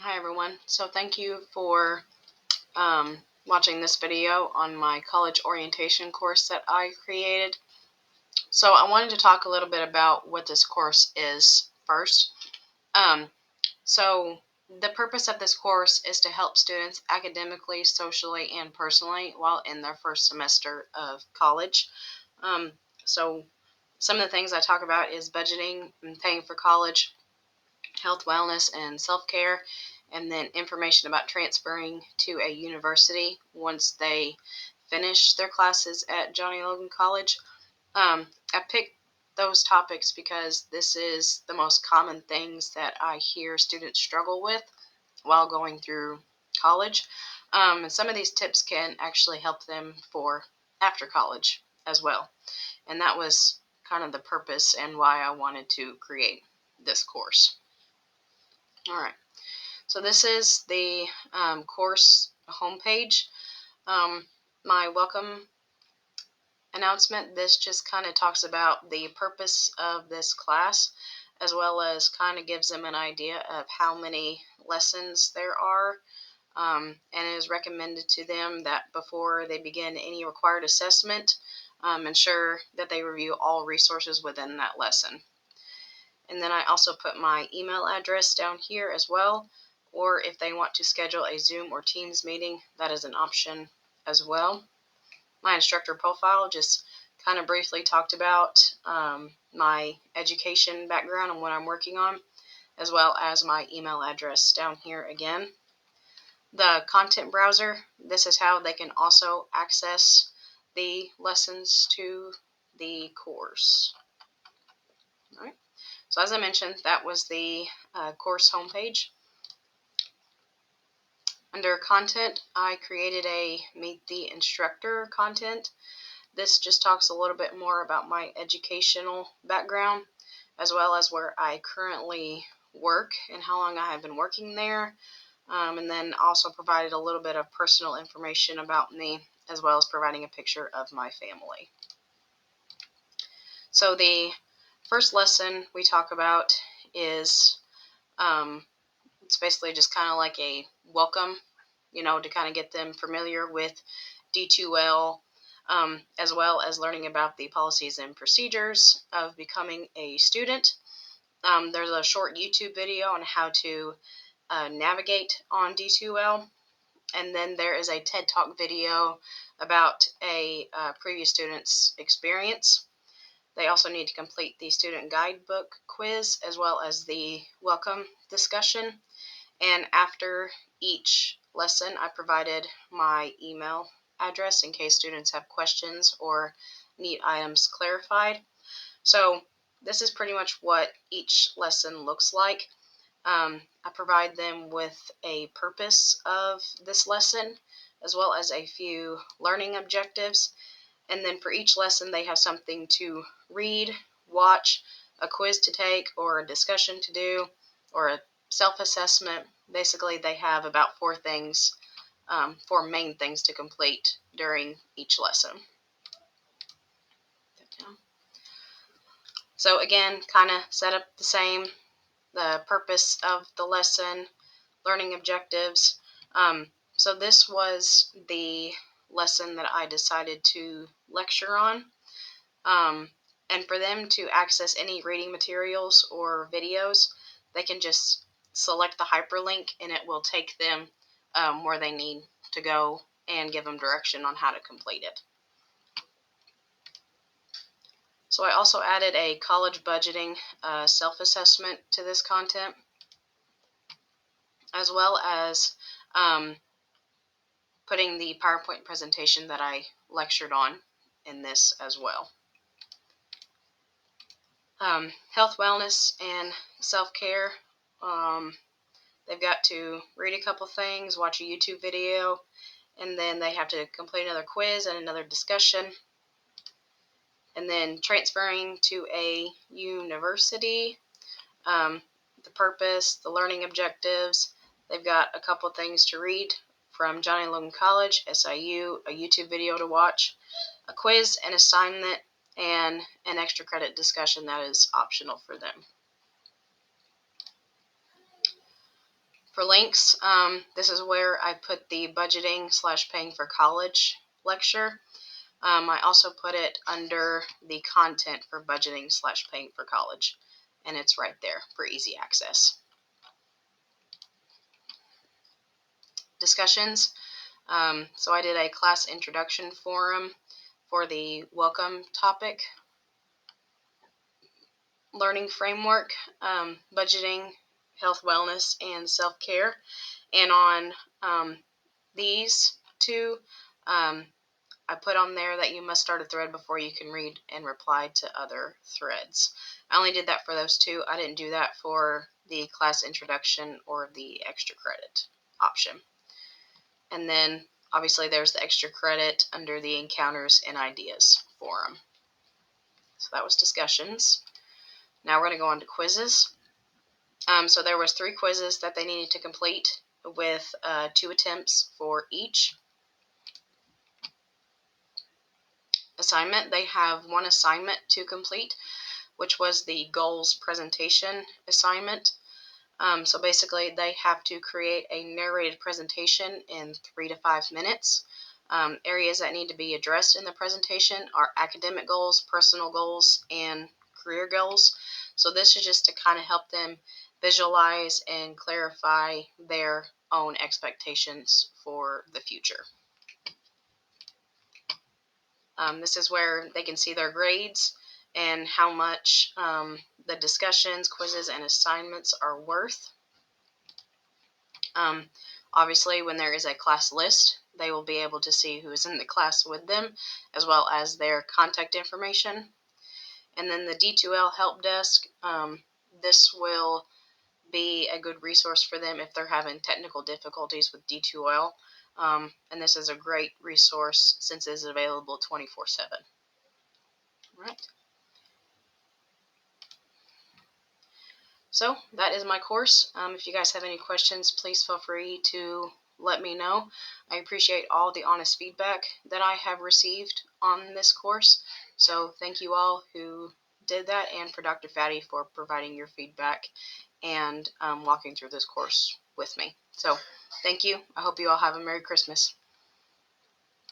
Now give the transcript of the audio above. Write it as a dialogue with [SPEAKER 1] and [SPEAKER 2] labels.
[SPEAKER 1] Hi everyone. So thank you for watching this video on my college orientation course that I created. So I wanted to talk a little bit about what this course is first. So the purpose of this course is to help students academically, socially, and personally while in their first semester of college. So some of the things I talk about is budgeting and paying for college, health, wellness, and self-care, and then information about transferring to a university once they finish their classes at Johnny Logan College. I picked those topics because this is the most common things that I hear students struggle with while going through college. And some of these tips can actually help them for after college as well. And that was kind of the purpose and why I wanted to create this course. All right. So this is the course homepage. My welcome announcement, this just kind of talks about the purpose of this class, as well as kind of gives them an idea of how many lessons there are. And it is recommended to them that before they begin any required assessment, ensure that they review all resources within that lesson. And then I also put my email address down here as well, or if they want to schedule a Zoom or Teams meeting, that is an option as well. My instructor profile just kind of briefly talked about my education background and what I'm working on, as well as my email address down here again. The content browser, this is how they can also access the lessons to the course. All right. So as I mentioned, that was the course homepage. Under content, I created a Meet the Instructor content. This just talks a little bit more about my educational background, as well as where I currently work and how long I have been working there, and then also provided a little bit of personal information about me, as well as providing a picture of my family. So the first lesson we talk about is it's basically just kind of like a welcome, to kind of get them familiar with D2L, as well as learning about the policies and procedures of becoming a student. There's a short YouTube video on how to navigate on D2L, and then there is a TED Talk video about a previous student's experience. They also need to complete the student guidebook quiz as well as the welcome discussion. And after each lesson, I provided my email address in case students have questions or need items clarified. So this is pretty much what each lesson looks like. I provide them with a purpose of this lesson, as well as a few learning objectives. And then for each lesson, they have something to read, watch, a quiz to take, or a discussion to do, or a self-assessment. Basically, they have about four main things to complete during each lesson. So again, kind of set up the same, the purpose of the lesson, learning objectives. So this was the lesson that I decided to lecture on. And for them to access any reading materials or videos, they can just select the hyperlink and it will take them where they need to go and give them direction on how to complete it. So I also added a college budgeting self-assessment to this content, as well as putting the PowerPoint presentation that I lectured on in this as well. Health, wellness, and self-care. They've got to read a couple things, watch a YouTube video, and then they have to complete another quiz and another discussion. And then transferring to a university, the purpose, the learning objectives. They've got a couple things to read from Johnny Logan College, SIU, a YouTube video to watch, a quiz, an assignment, and an extra credit discussion that is optional for them. For links, this is where I put the budgeting/paying for college lecture. I also put it under the content for budgeting/paying for college, and it's right there for easy access. Discussions. So I did a class introduction forum for the welcome topic, learning framework, budgeting, health, wellness, and self-care. And on these two, I put on there that you must start a thread before you can read and reply to other threads. I only did that for those two. I didn't do that for the class introduction or the extra credit option. And then obviously there's the extra credit under the encounters and ideas forum. So that was discussions. Now we're going to go on to quizzes. So there was 3 quizzes that they needed to complete with 2 attempts for each. Assignment, they have 1 assignment to complete, which was the goals presentation assignment. So basically they have to create a narrated presentation in 3 to 5 minutes. Areas that need to be addressed in the presentation are academic goals, personal goals, and career goals. So this is just to kind of help them visualize and clarify their own expectations for the future. This is where they can see their grades and how much the discussions, quizzes, and assignments are worth. Obviously, when there is a class list, they will be able to see who is in the class with them, as well as their contact information. And then the D2L help desk, this will be a good resource for them if they're having technical difficulties with D2L. And this is a great resource since it is available 24/7. Right. So that is my course. If you guys have any questions, please feel free to let me know. I appreciate all the honest feedback that I have received on this course. So thank you all who did that, and for Dr. Fatty for providing your feedback and walking through this course with me. So thank you. I hope you all have a Merry Christmas.